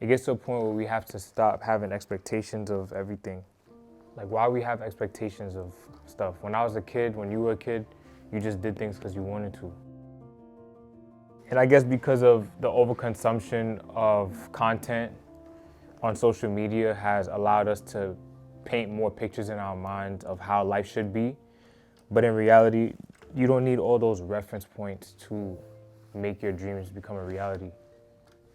it gets to a point where we have to stop having expectations of everything. Like, why we have expectations of stuff? When I was a kid, when you were a kid, you just did things because you wanted to. And I guess because of the overconsumption of content on social media has allowed us to paint more pictures in our minds of how life should be. But in reality, you don't need all those reference points to make your dreams become a reality.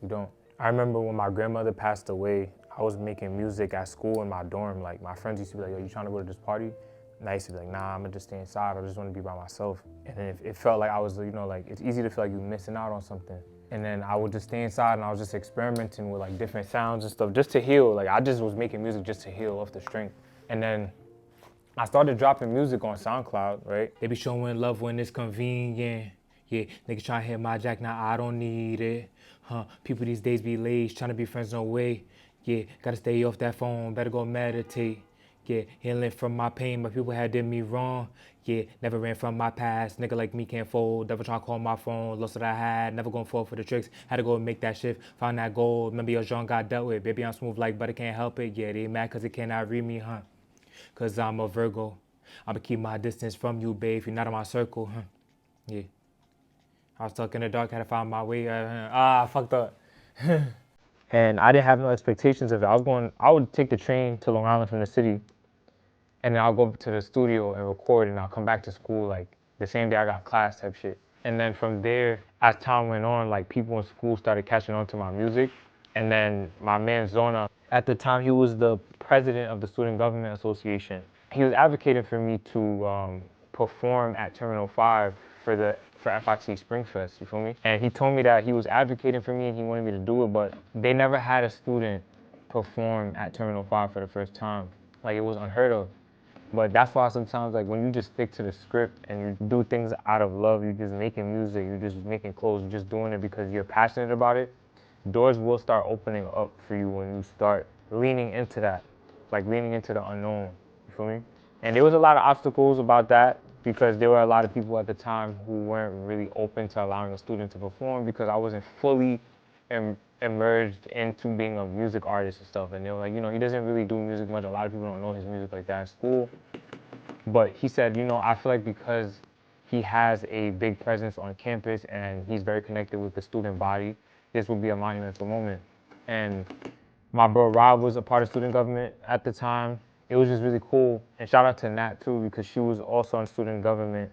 You don't. I remember when my grandmother passed away, I was making music at school in my dorm. Like, my friends used to be like, yo, you trying to go to this party? And I used to be like, nah, I'm gonna just stay inside. I just wanna be by myself. And then it felt like I was, like, it's easy to feel like you're missing out on something. And then I would just stay inside and I was just experimenting with like different sounds and stuff just to heal. Like, I just was making music just to heal off the strength. And then I started dropping music on SoundCloud, right? They be showing love when it's convenient. Yeah, niggas trying to hit my jack, now I don't need it. People these days be lazy, trying to be friends, no way. Yeah, gotta stay off that phone, better go meditate. Yeah, healing from my pain, but people had did me wrong. Yeah, never ran from my past, nigga like me can't fold. Never try to call my phone, lost what I had, never gonna fall for the tricks. Had to go and make that shift, found that gold. Remember your Jean got dealt with, baby I'm smooth like butter, can't help it. Yeah, they mad cause they cannot read me, Cause I'm a Virgo. I'ma keep my distance from you, babe, if you're not in my circle, Yeah. I was stuck in the dark, had to find my way. I fucked up. And I didn't have no expectations of it. I would take the train to Long Island from the city, and then I'll go to the studio and record, and I'll come back to school like the same day I got class type shit. And then from there, as time went on, like people in school started catching on to my music. And then my man Zona, at the time he was the president of the Student Government Association. He was advocating for me to perform at Terminal 5 for FIC Springfest, you feel me? And he told me that he was advocating for me and he wanted me to do it, but they never had a student perform at Terminal 5 for the first time. Like, it was unheard of. But that's why sometimes, like, when you just stick to the script and you do things out of love, you're just making music, you're just making clothes, you're just doing it because you're passionate about it, doors will start opening up for you when you start leaning into that, like leaning into the unknown, you feel me? And there was a lot of obstacles about that because there were a lot of people at the time who weren't really open to allowing a student to perform because I wasn't fully immersed into being a music artist and stuff. And they were like, he doesn't really do music much. A lot of people don't know his music like that in school. But he said, I feel like because he has a big presence on campus and he's very connected with the student body, this would be a monumental moment. And my bro Rob was a part of student government at the time. It was just really cool. And shout out to Nat too, because she was also in student government.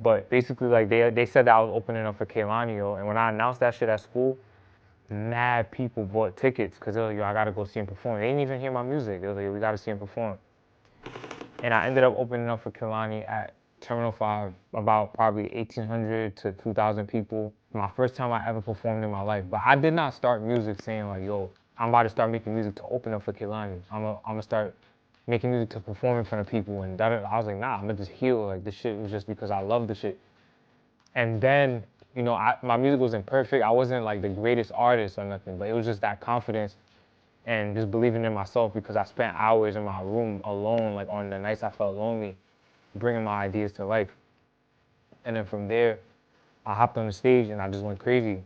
But basically, like, they said that I was opening up for Kehlani, and when I announced that shit at school, mad people bought tickets because they were like, yo, I gotta go see him perform. They didn't even hear my music. They were like, yo, we gotta see him perform. And I ended up opening up for Kehlani at Terminal 5, about probably 1,800 to 2,000 people. My first time I ever performed in my life. But I did not start music saying like, yo, I'm about to start making music to open up for Kehlani. I'm gonna start making music to perform in front of people. And I was like, nah, I'm gonna just heal. Like, this shit was just because I love the shit. And then, my music wasn't perfect. I wasn't like the greatest artist or nothing, but it was just that confidence and just believing in myself because I spent hours in my room alone, like on the nights I felt lonely, bringing my ideas to life. And then from there, I hopped on the stage and I just went crazy.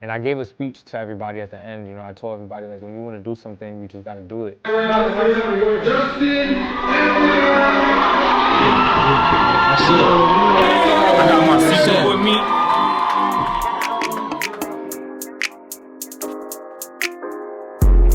And I gave a speech to everybody at the end. I told everybody, like, when you want to do something, you just got to do it. I got my sister with me.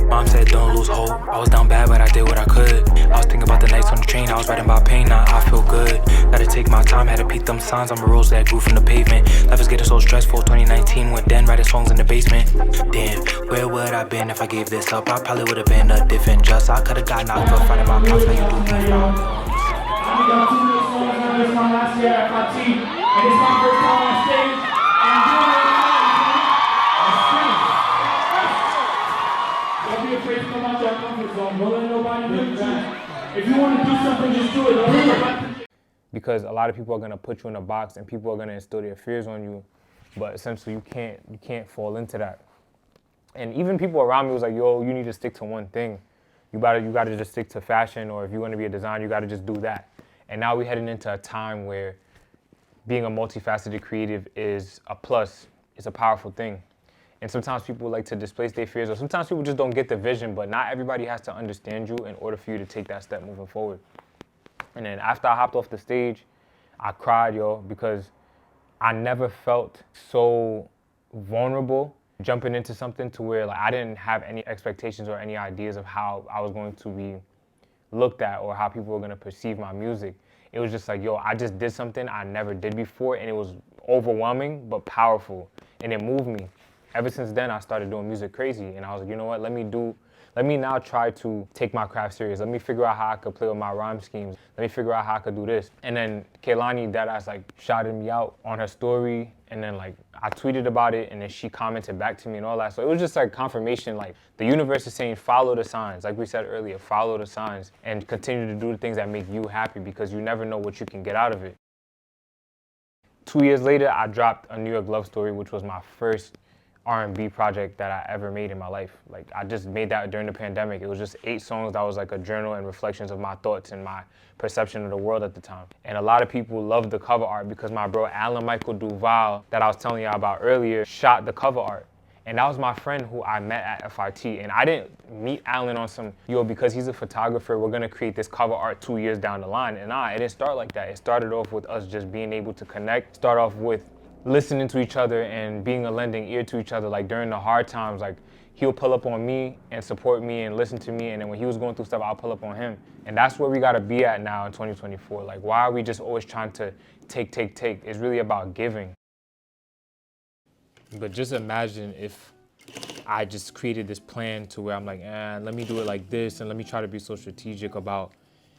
Mom said don't lose hope. I was down bad, but I did what I could. I was thinking about the nights on the train. I was writing about pain, now I feel good. Gotta take my time, had to peek them signs. I'm a rose that grew from the pavement. Life is getting so stressful. 2019 went then writing songs in the basement. Damn, where would I been if I gave this up? I probably would have been a different just. I could've got knocked up finding my pops. Now you do me now. I got 2 new songs on this one last year at FIT, and it's my first time on stage. Don't be afraid to come out your comfort zone. Don't let nobody do that. If you want to do something, just do it. Don't let nobody. Because a lot of people are gonna put you in a box, and people are gonna instill their fears on you. But essentially, you can't fall into that. And even people around me was like, yo, you need to stick to one thing. You gotta just stick to fashion, or if you want to be a designer, you gotta just do that. And now we're heading into a time where being a multifaceted creative is a plus. It's a powerful thing. And sometimes people like to displace their fears, or sometimes people just don't get the vision, but not everybody has to understand you in order for you to take that step moving forward. And then after I hopped off the stage, I cried, yo, because I never felt so vulnerable jumping into something to where like I didn't have any expectations or any ideas of how I was going to be looked at or how people were going to perceive my music. It was just like, yo, I just did something I never did before, and it was overwhelming but powerful, and it moved me. Ever since then, I started doing music crazy, and I was like, you know what, let me now try to take my craft serious. Let me figure out how I could play with my rhyme schemes. Let me figure out how I could do this. And then Kehlani, deadass, like shouted me out on her story, and then like I tweeted about it, and then she commented back to me and all that. So it was just like confirmation, like the universe is saying follow the signs. Like we said earlier, follow the signs and continue to do the things that make you happy, because you never know what you can get out of it. 2 years later, I dropped A New York Love Story, which was my first R&B project that I ever made in my life. Like I just made that during the pandemic. It was just 8 songs that was like a journal and reflections of my thoughts and my perception of the world at the time. And a lot of people loved the cover art because my bro Alan Michael Duval, that I was telling y'all about earlier, shot the cover art. And that was my friend who I met at FIT. And I didn't meet Alan on some, yo, because he's a photographer, we're gonna create this cover art 2 years down the line. And it didn't start like that. It started off with us just being able to connect, start off with listening to each other and being a lending ear to each other. Like during the hard times, like he'll pull up on me and support me and listen to me, and then when he was going through stuff, I'll pull up on him. And that's where we gotta be at now in 2024. Like why are we just always trying to take? It's really about giving. But just imagine if I just created this plan to where I'm like, let me do it like this, and let me try to be so strategic about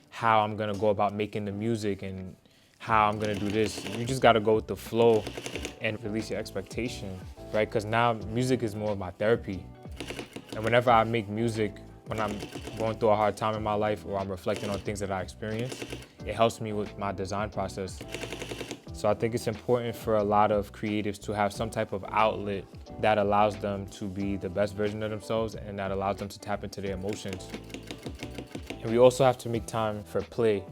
how I'm gonna go about making the music and how I'm gonna do this. You just gotta go with the flow and release your expectation, right? Because now music is more of my therapy. And whenever I make music, when I'm going through a hard time in my life or I'm reflecting on things that I experienced, it helps me with my design process. So I think it's important for a lot of creatives to have some type of outlet that allows them to be the best version of themselves and that allows them to tap into their emotions. And we also have to make time for play,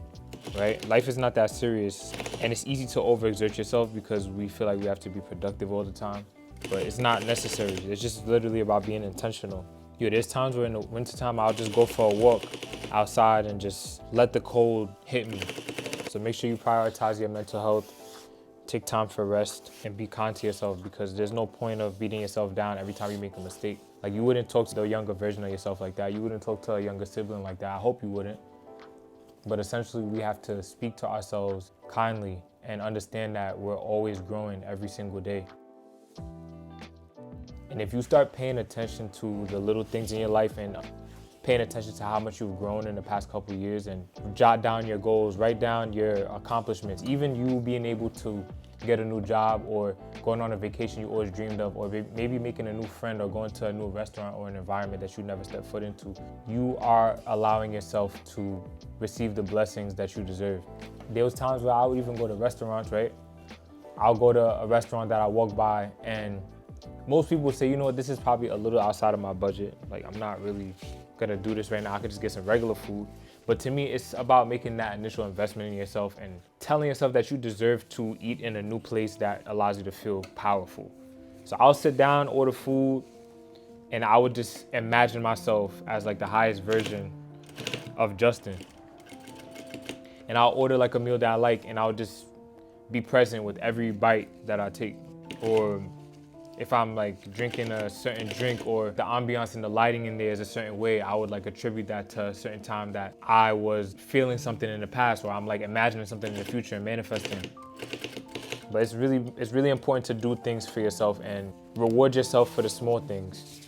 right? Life is not that serious, and it's easy to overexert yourself because we feel like we have to be productive all the time, but it's not necessary. It's just literally about being intentional. Yo, there's times where in the wintertime, I'll just go for a walk outside and just let the cold hit me. So make sure you prioritize your mental health, take time for rest, and be kind to yourself, because there's no point of beating yourself down every time you make a mistake. Like you wouldn't talk to the younger version of yourself like that. You wouldn't talk to a younger sibling like that. I hope you wouldn't. But essentially, we have to speak to ourselves kindly and understand that we're always growing every single day. And if you start paying attention to the little things in your life and paying attention to how much you've grown in the past couple of years, and jot down your goals, write down your accomplishments, even you being able to get a new job or going on a vacation you always dreamed of, or maybe making a new friend or going to a new restaurant or an environment that you never stepped foot into, you are allowing yourself to receive the blessings that you deserve. There was times where I would even go to restaurants, right? I'll go to a restaurant that I walk by, and most people say, you know what, this is probably a little outside of my budget. Like, I'm not really gonna do this right now. I could just get some regular food. But to me, it's about making that initial investment in yourself and telling yourself that you deserve to eat in a new place that allows you to feel powerful. So I'll sit down, order food, and I would just imagine myself as like the highest version of Justin. And I'll order like a meal that I like, and I'll just be present with every bite that I take. Or if I'm like drinking a certain drink, or the ambiance and the lighting in there is a certain way, I would like attribute that to a certain time that I was feeling something in the past, or I'm like imagining something in the future and manifesting. But it's really important to do things for yourself and reward yourself for the small things.